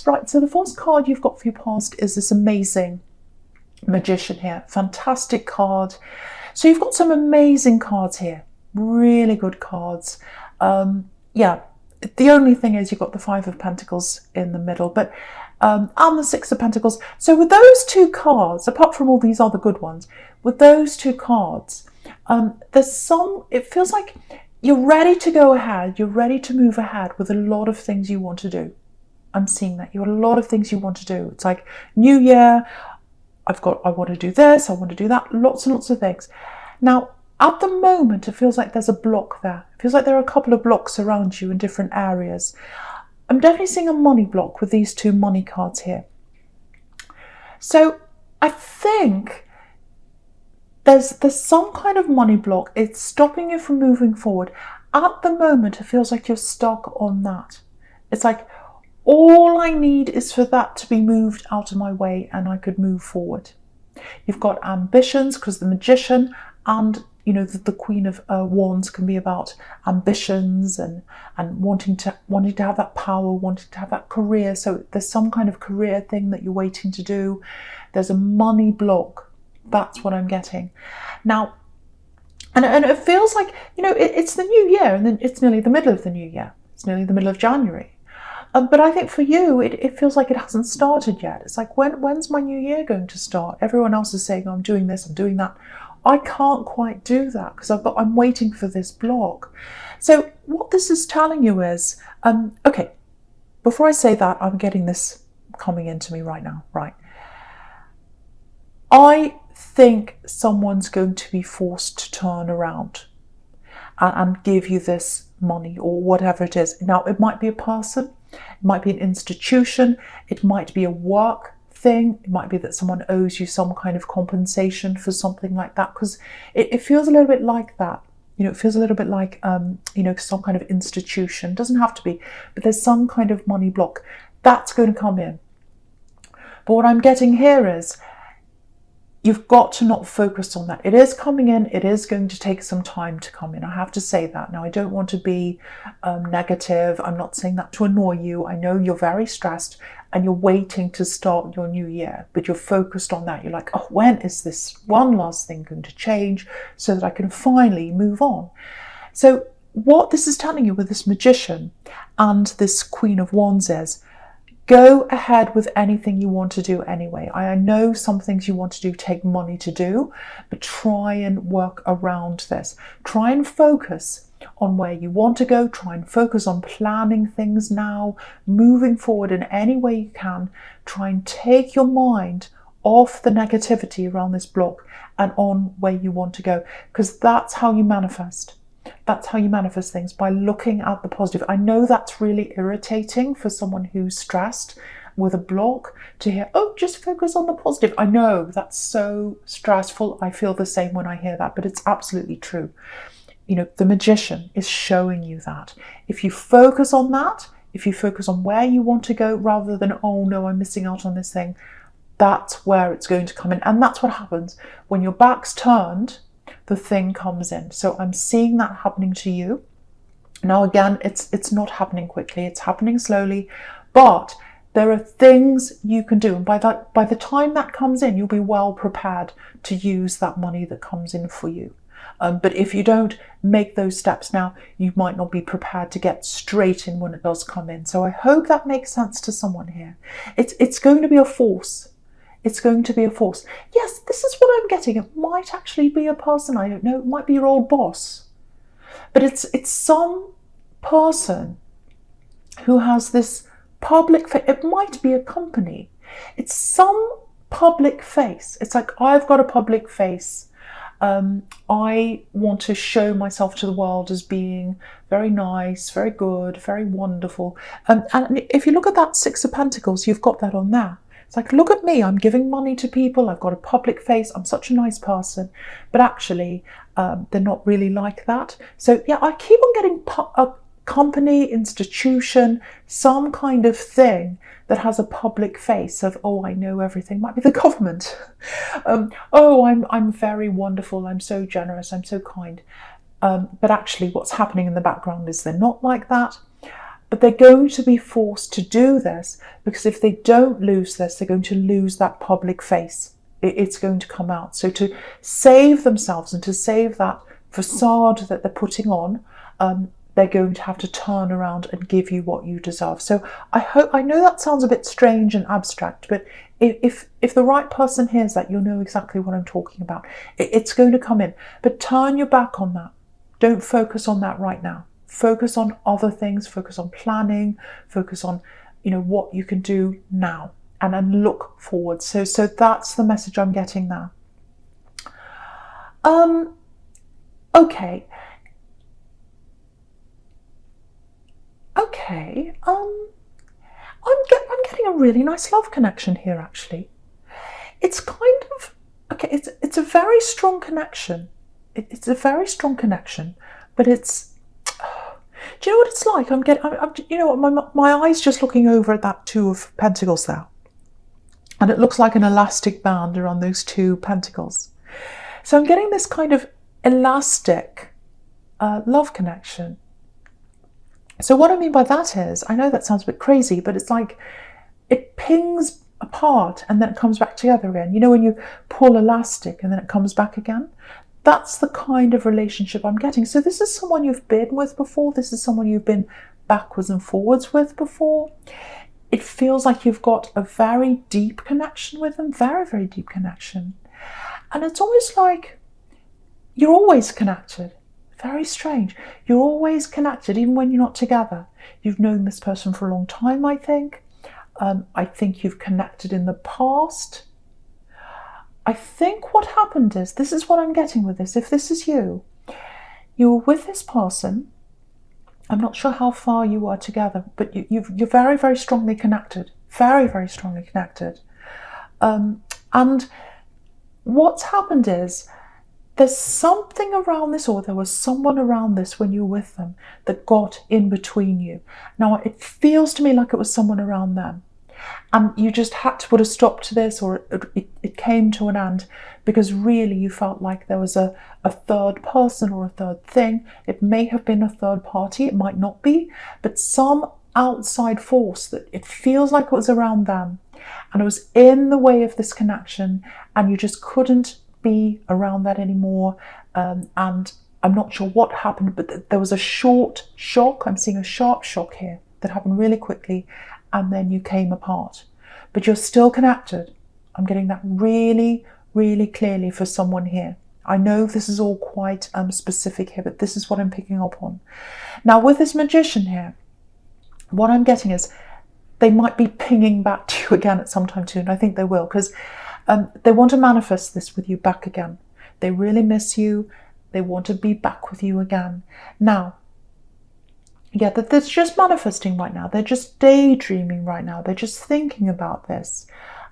Right, so the first card you've got for your past is this amazing Magician here. Fantastic card. So you've got some amazing cards here. Really good cards. Yeah, the only thing is you've got the Five of Pentacles in the middle, but and the Six of Pentacles. So with those two cards, apart from all these other good ones, with those two cards, it feels like you're ready to go ahead, you're ready to move ahead with a lot of things you want to do. I'm seeing that. You've got a lot of things you want to do. It's like New Year, I want to do this, I want to do that, lots and lots of things. Now, at the moment, it feels like there's a block there. It feels like there are a couple of blocks around you in different areas. I'm definitely seeing a money block with these two money cards here. So I think there's some kind of money block. It's stopping you from moving forward. At the moment, it feels like you're stuck on that. It's like, all I need is for that to be moved out of my way and I could move forward. You've got ambitions, because the Magician and the Queen of Wands can be about ambitions and wanting to have that power, wanting to have that career. So there's some kind of career thing that you're waiting to do. There's a money block. That's what I'm getting. Now, and it feels like, it's the new year, and then it's nearly the middle of the new year. It's nearly the middle of January. But I think for you, it feels like it hasn't started yet. It's like, when's my new year going to start? Everyone else is saying, oh, I'm doing this, I'm doing that. I can't quite do that because I'm waiting for this block. So what this is telling you is, okay, before I say that, I'm getting this coming into me right now, right? I think someone's going to be forced to turn around and give you this money or whatever it is. Now, it might be a person, it might be an institution, it might be a work thing, it might be that someone owes you some kind of compensation for something like that, because it feels a little bit like that. It feels a little bit like, some kind of institution. It doesn't have to be, but there's some kind of money block that's going to come in. But what I'm getting here is, you've got to not focus on that. It is coming in. It is going to take some time to come in. I have to say that. Now, I don't want to be negative. I'm not saying that to annoy you. I know you're very stressed and you're waiting to start your new year, but you're focused on that. You're like, oh, when is this one last thing going to change so that I can finally move on? So what this is telling you with this Magician and this Queen of Wands is, go ahead with anything you want to do anyway. I know some things you want to do take money to do, but try and work around this. Try and focus on where you want to go. Try and focus on planning things now, moving forward in any way you can. Try and take your mind off the negativity around this block and on where you want to go, because that's how you manifest. That's how you manifest things, by looking at the positive. I know that's really irritating for someone who's stressed with a block to hear, oh, just focus on the positive. I know that's so stressful. I feel the same when I hear that, but it's absolutely true. The Magician is showing you that. If you focus on that, if you focus on where you want to go rather than, oh no, I'm missing out on this thing, that's where it's going to come in. And that's what happens when your back's turned. The thing comes in. So I'm seeing that happening to you. Now again, it's not happening quickly, it's happening slowly, but there are things you can do, and by the time that comes in, you'll be well prepared to use that money that comes in for you. But if you don't make those steps now, you might not be prepared to get straight in when it does come in. So I hope that makes sense to someone here. It's going to be a force. It's going to be a force. Yes, this is what I'm getting. It might actually be a person, I don't know. It might be your old boss. But it's some person who has this public face. It might be a company. It's some public face. It's like, I've got a public face. I want to show myself to the world as being very nice, very good, very wonderful. And if you look at that Six of Pentacles, you've got that on there. It's like, look at me, I'm giving money to people, I've got a public face, I'm such a nice person. But actually, they're not really like that. So yeah, I keep on getting a company, institution, some kind of thing that has a public face of, oh, I know everything. Might be the government. Oh, I'm very wonderful, I'm so generous, I'm so kind. But actually what's happening in the background is they're not like that. But they're going to be forced to do this because if they don't lose this, they're going to lose that public face. It's going to come out. So to save themselves and to save that facade that they're putting on, they're going to have to turn around and give you what you deserve. So I know that sounds a bit strange and abstract, but if the right person hears that, you'll know exactly what I'm talking about. It's going to come in, but turn your back on that. Don't focus on that right now. Focus on other things, focus on planning, focus on, what you can do now, and then look forward. So that's the message I'm getting now. Okay. I'm getting a really nice love connection here, actually. It's kind of, it's a very strong connection. It's a very strong connection, but it's, do you know what it's like? My eye's just looking over at that Two of Pentacles there. And it looks like an elastic band around those two pentacles. So I'm getting this kind of elastic love connection. So what I mean by that is, I know that sounds a bit crazy, but it's like it pings apart and then it comes back together again. You know when you pull elastic and then it comes back again? That's the kind of relationship I'm getting. So this is someone you've been with before. This is someone you've been backwards and forwards with before. It feels like you've got a very deep connection with them, very, very deep connection. And it's almost like you're always connected. Very strange. You're always connected, even when you're not together. You've known this person for a long time, I think. I think you've connected in the past. I think what happened is, this is what I'm getting with this. If this is you, you were with this person. I'm not sure how far you are together, but you're very, very strongly connected. Very, very strongly connected. And what's happened is, there's something around this, or there was someone around this when you were with them that got in between you. Now, it feels to me like it was someone around them. And you just had to put a stop to this, or it came to an end, because really you felt like there was a third person or a third thing. It may have been a third party, it might not be, but some outside force that it feels like it was around them. And it was in the way of this connection, and you just couldn't be around that anymore. And I'm not sure what happened, but there was a short shock. I'm seeing a sharp shock here that happened really quickly, and then you came apart. But you're still connected. I'm getting that really, really clearly for someone here. I know this is all quite specific here, but this is what I'm picking up on. Now, with this Magician here, what I'm getting is they might be pinging back to you again at some time soon. I think they will, because they want to manifest this with you back again. They really miss you. They want to be back with you again. Now, yeah, they're just manifesting right now. They're just daydreaming right now. They're just thinking about this.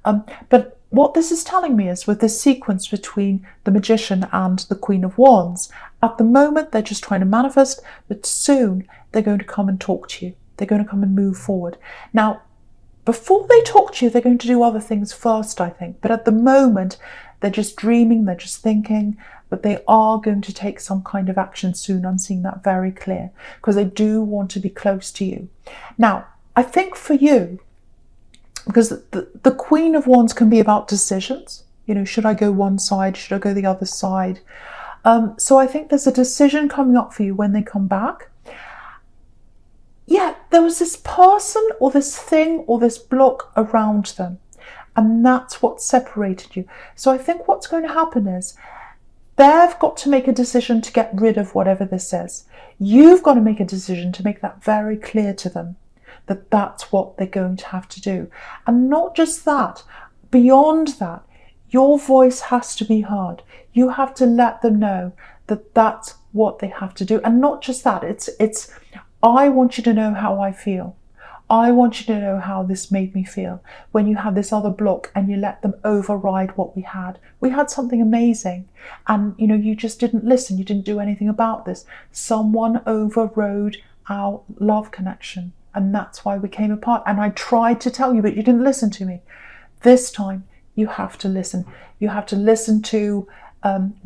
But what this is telling me is, with this sequence between the Magician and the Queen of Wands, at the moment they're just trying to manifest, but soon they're going to come and talk to you. They're going to come and move forward. Now, before they talk to you, they're going to do other things first, I think. But at the moment, they're just dreaming, they're just thinking, but they are going to take some kind of action soon. I'm seeing that very clear, because they do want to be close to you. Now, I think for you, because the Queen of Wands can be about decisions. You know, should I go one side? Should I go the other side? So I think there's a decision coming up for you when they come back. Yeah, there was this person or this thing or this block around them, and that's what separated you. So I think what's going to happen is, they've got to make a decision to get rid of whatever this is. You've got to make a decision to make that very clear to them, that that's what they're going to have to do. And not just that, beyond that, your voice has to be heard. You have to let them know that that's what they have to do. And not just that, it's I want you to know how I feel. I want you to know how this made me feel. When you have this other block and you let them override what we had. We had something amazing, and you know, you just didn't listen. You didn't do anything about this. Someone overrode our love connection, and that's why we came apart. And I tried to tell you, but you didn't listen to me. This time you have to listen. You have to listen to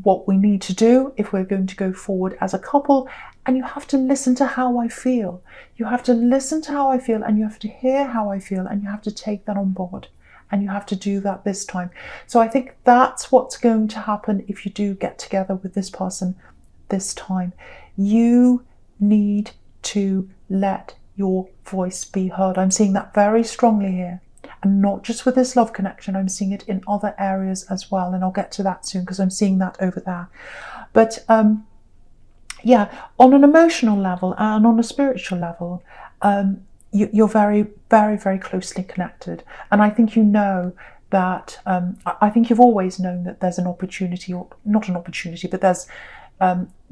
what we need to do if we're going to go forward as a couple. And you have to listen to how I feel. You have to listen to how I feel, and you have to hear how I feel, and you have to take that on board. And you have to do that this time. So I think that's what's going to happen if you do get together with this person this time. You need to let your voice be heard. I'm seeing that very strongly here. And not just with this love connection, I'm seeing it in other areas as well. And I'll get to that soon because I'm seeing that over there. But yeah, on an emotional level and on a spiritual level, you're very, very, very closely connected. And I think you know that, I think you've always known that there's an opportunity, or not an opportunity, but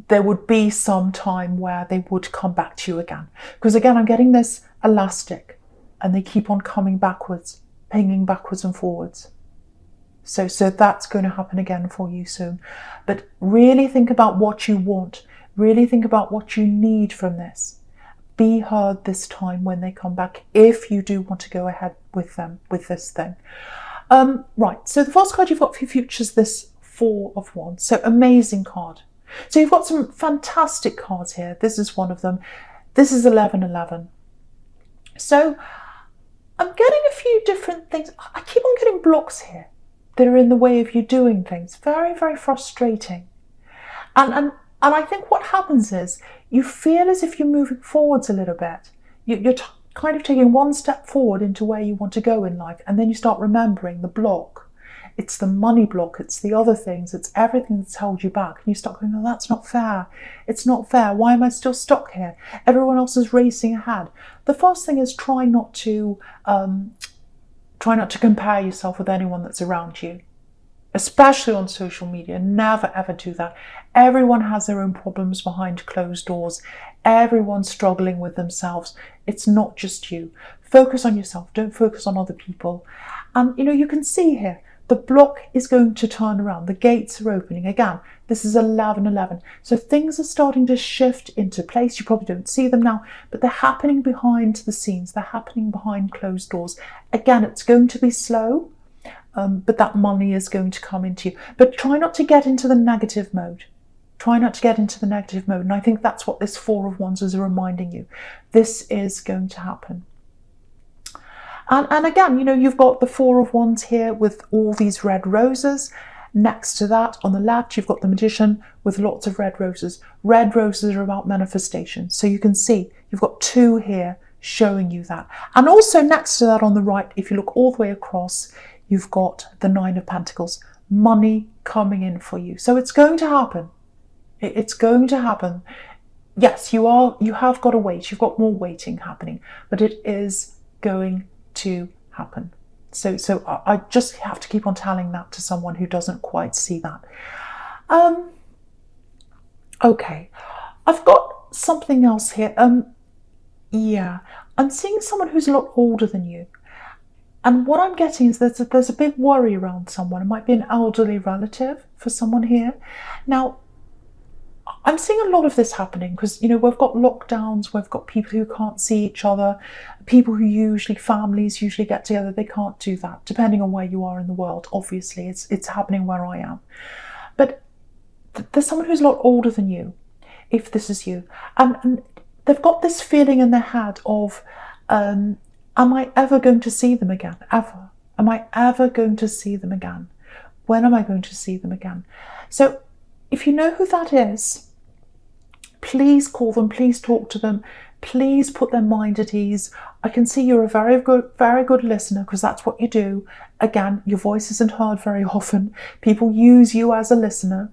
there would be some time where they would come back to you again. Because again, I'm getting this elastic, and they keep on coming backwards, pinging backwards and forwards. So that's going to happen again for you soon. But really think about what you want. Really think about what you need from this. Be heard this time when they come back, if you do want to go ahead with them, with this thing. Right, so the first card you've got for your future is this Four of Wands. So amazing card. So you've got some fantastic cards here. This is one of them. This is 1111. So I'm getting a few different things. I keep on getting blocks here that are in the way of you doing things. Very, very frustrating. And I think what happens is you feel as if you're moving forwards a little bit. You're kind of taking one step forward into where you want to go in life, and then you start remembering the block. It's the money block, it's the other things, it's everything that's held you back. And you start going, oh, that's not fair. It's not fair. Why am I still stuck here? Everyone else is racing ahead. The first thing is try not to compare yourself with anyone that's around you. Especially on social media. Never ever do that. Everyone has their own problems behind closed doors. Everyone's struggling with themselves. It's not just you. Focus on yourself. Don't focus on other people. And you can see here, the block is going to turn around. The gates are opening. Again, this is 1111. So things are starting to shift into place. You probably don't see them now, but they're happening behind the scenes. They're happening behind closed doors. Again, it's going to be slow. But that money is going to come into you. But try not to get into the negative mode. Try not to get into the negative mode. And I think that's what this Four of Wands is reminding you. This is going to happen. And again, you've got the Four of Wands here with all these red roses. Next to that, on the left, you've got the Magician with lots of red roses. Red roses are about manifestation. So you can see you've got two here showing you that. And also next to that on the right, if you look all the way across, you've got the Nine of Pentacles, money coming in for you. So it's going to happen. It's going to happen. Yes, you have got to wait. You've got more waiting happening, but it is going to happen. So I just have to keep on telling that to someone who doesn't quite see that. Okay, I've got something else here. Yeah, I'm seeing someone who's a lot older than you. And what I'm getting is there's a big worry around someone. It might be an elderly relative for someone here. Now, I'm seeing a lot of this happening because, we've got lockdowns, we've got people who can't see each other, people who families usually get together, they can't do that, depending on where you are in the world. Obviously, it's happening where I am. But there's someone who's a lot older than you, if this is you. And they've got this feeling in their head of, am I ever going to see them again? Ever? Am I ever going to see them again? When am I going to see them again? So if you know who that is, please call them, please talk to them, please put their mind at ease. I can see you're a very good listener because that's what you do. Again, your voice isn't heard very often. People use you as a listener.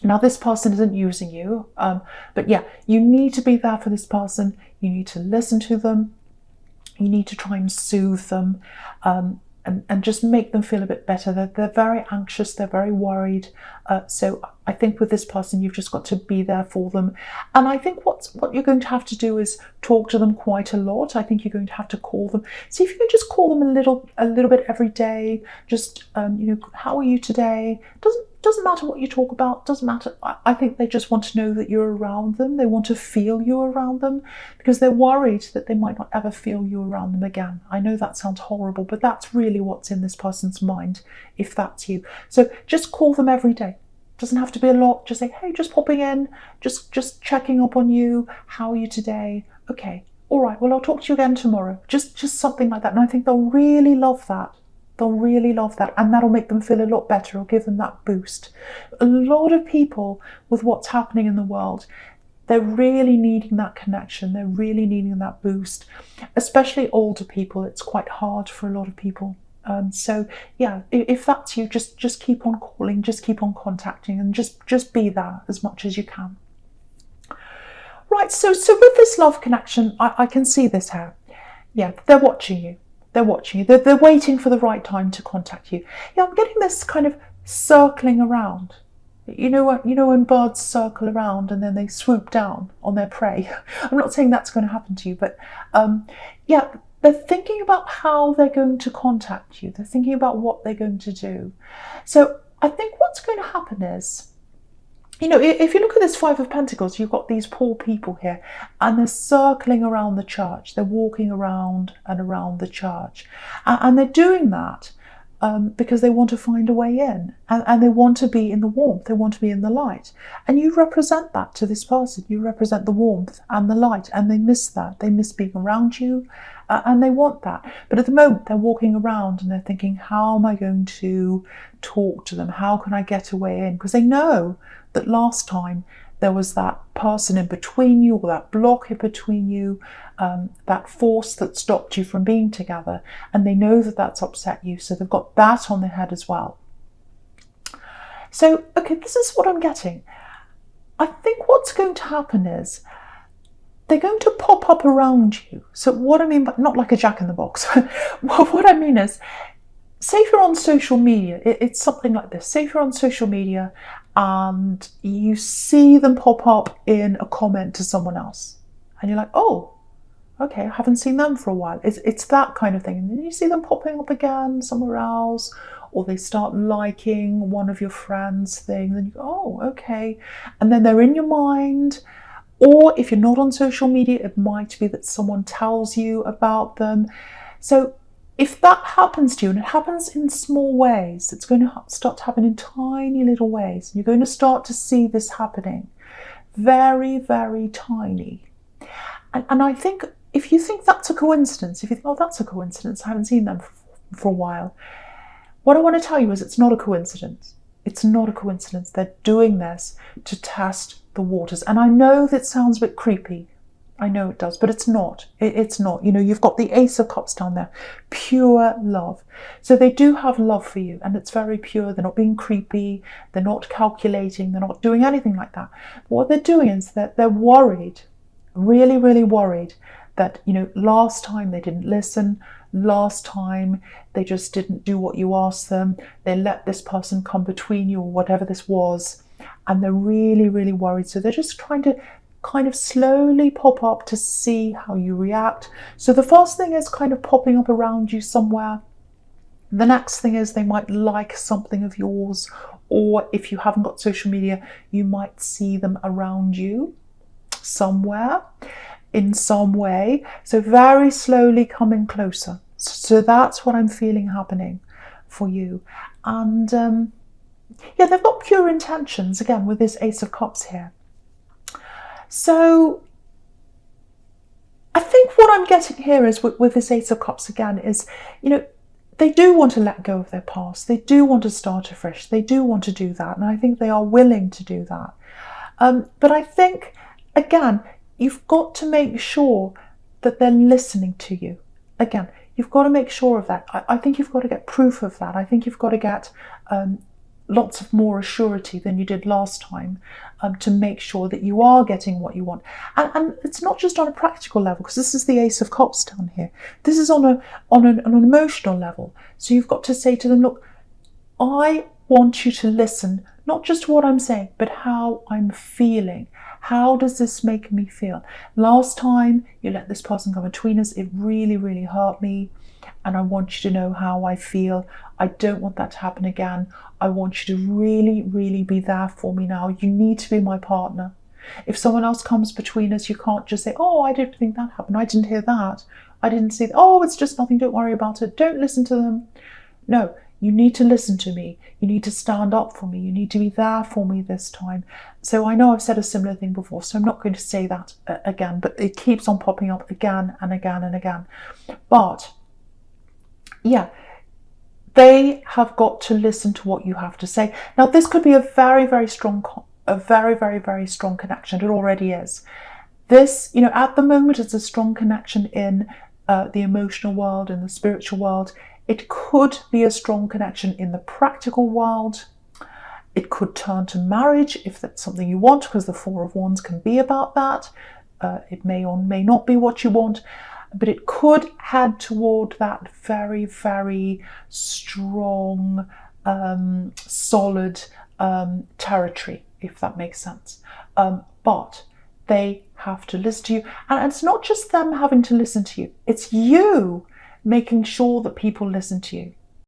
Now, this person isn't using you, but yeah, you need to be there for this person. You need to listen to them. You need to try and soothe them and just make them feel a bit better. They're very anxious, they're very worried. So I think with this person, you've just got to be there for them. And I think what you're going to have to do is talk to them quite a lot. I think you're going to have to call them. See if you can just call them a little bit every day. Just, how are you today? Doesn't matter what you talk about, doesn't matter. I think they just want to know that you're around them. They want to feel you around them because they're worried that they might not ever feel you around them again. I know that sounds horrible, but that's really what's in this person's mind, if that's you. So just call them every day. Doesn't have to be a lot. Just say, hey, just popping in, just checking up on you. How are you today? Okay, all right, well, I'll talk to you again tomorrow. Just something like that. And I think they'll really love that. They'll really love that, and that'll make them feel a lot better. It'll give them that boost. A lot of people, with what's happening in the world, they're really needing that connection. They're really needing that boost, especially older people. It's quite hard for a lot of people. So yeah, if that's you, just keep on calling, just keep on contacting, and just be there as much as you can. Right, so with this love connection, I can see this here. Yeah, they're watching you. They're watching you. They're waiting for the right time to contact you. Yeah, I'm getting this kind of circling around. You know when birds circle around and then they swoop down on their prey. I'm not saying that's going to happen to you, but yeah, they're thinking about how they're going to contact you. They're thinking about what they're going to do. So I think what's going to happen is, if you look at this Five of Pentacles, you've got these poor people here, and they're circling around the church. They're walking around and around the church. And they're doing that because they want to find a way in. And they want to be in the warmth. They want to be in the light. And you represent that to this person. You represent the warmth and the light. And they miss that. They miss being around you. And they want that. But at the moment, they're walking around and they're thinking, how am I going to talk to them? How can I get a way in? Because they know that last time there was that person in between you, or that block in between you, that force that stopped you from being together, and they know that that's upset you, so they've got that on their head as well. So, okay, this is what I'm getting. I think what's going to happen is they're going to pop up around you. So what I mean by, not like a jack-in-the-box, what I mean is, say if you're on social media, it's something like this. Say if you're on social media and you see them pop up in a comment to someone else, and you're like, oh, okay, I haven't seen them for a while. It's that kind of thing. And then you see them popping up again somewhere else, or they start liking one of your friends' things, and you go, oh, okay. And then they're in your mind. Or if you're not on social media, it might be that someone tells you about them. So if that happens to you, and it happens in small ways, it's going to start to happen in tiny little ways. You're going to start to see this happening. Very, very tiny. And I think if you think that's a coincidence, if you think, oh, that's a coincidence, I haven't seen them for a while, what I want to tell you is it's not a coincidence. It's not a coincidence. They're doing this to test the waters. And I know that sounds a bit creepy. I know it does, but it's not. It's not. You've got the Ace of Cups down there. Pure love. So they do have love for you, and it's very pure. They're not being creepy. They're not calculating. They're not doing anything like that. What they're doing is that they're worried, really, really worried that, last time they didn't listen. Last time they just didn't do what you asked them. They let this person come between you, or whatever this was. And they're really, really worried. So they're just trying to kind of slowly pop up to see how you react. So the first thing is kind of popping up around you somewhere. The next thing is they might like something of yours, or if you haven't got social media, you might see them around you somewhere in some way. So very slowly coming closer. So that's what I'm feeling happening for you. And yeah, they've got pure intentions, again, with this Ace of Cups here. So I think what I'm getting here is with this Ace of Cups again is, they do want to let go of their past. They do want to start afresh. They do want to do that. And I think they are willing to do that. But I think, again, you've got to make sure that they're listening to you. Again, you've got to make sure of that. I think you've got to get proof of that. I think you've got to get lots of more assurity than you did last time to make sure that you are getting what you want. And it's not just on a practical level, because this is the Ace of Cups down here. This is on an emotional level. So you've got to say to them, look, I want you to listen, not just what I'm saying, but how I'm feeling. How does this make me feel? Last time you let this person come between us, it really, really hurt me. And I want you to know how I feel. I don't want that to happen again. I want you to really, really be there for me now. You need to be my partner. If someone else comes between us, you can't just say, oh, I didn't think that happened. I didn't hear that. I didn't see that. Oh, it's just nothing. Don't worry about it. Don't listen to them. No, You need to listen to me. You need to stand up for me. You need to be there for me this time. So I know I've said a similar thing before, so I'm not going to say that again, but it keeps on popping up again and again and again. But yeah, they have got to listen to what you have to say. Now, this could be a very, very strong connection. It already is. This, at the moment, it's a strong connection in the emotional world, in the spiritual world. It could be a strong connection in the practical world. It could turn to marriage if that's something you want, because the Four of Wands can be about that. It may or may not be what you want, but it could head toward that very, very strong, solid territory, if that makes sense. But they have to listen to you. And it's not just them having to listen to you. It's you making sure that people listen to you.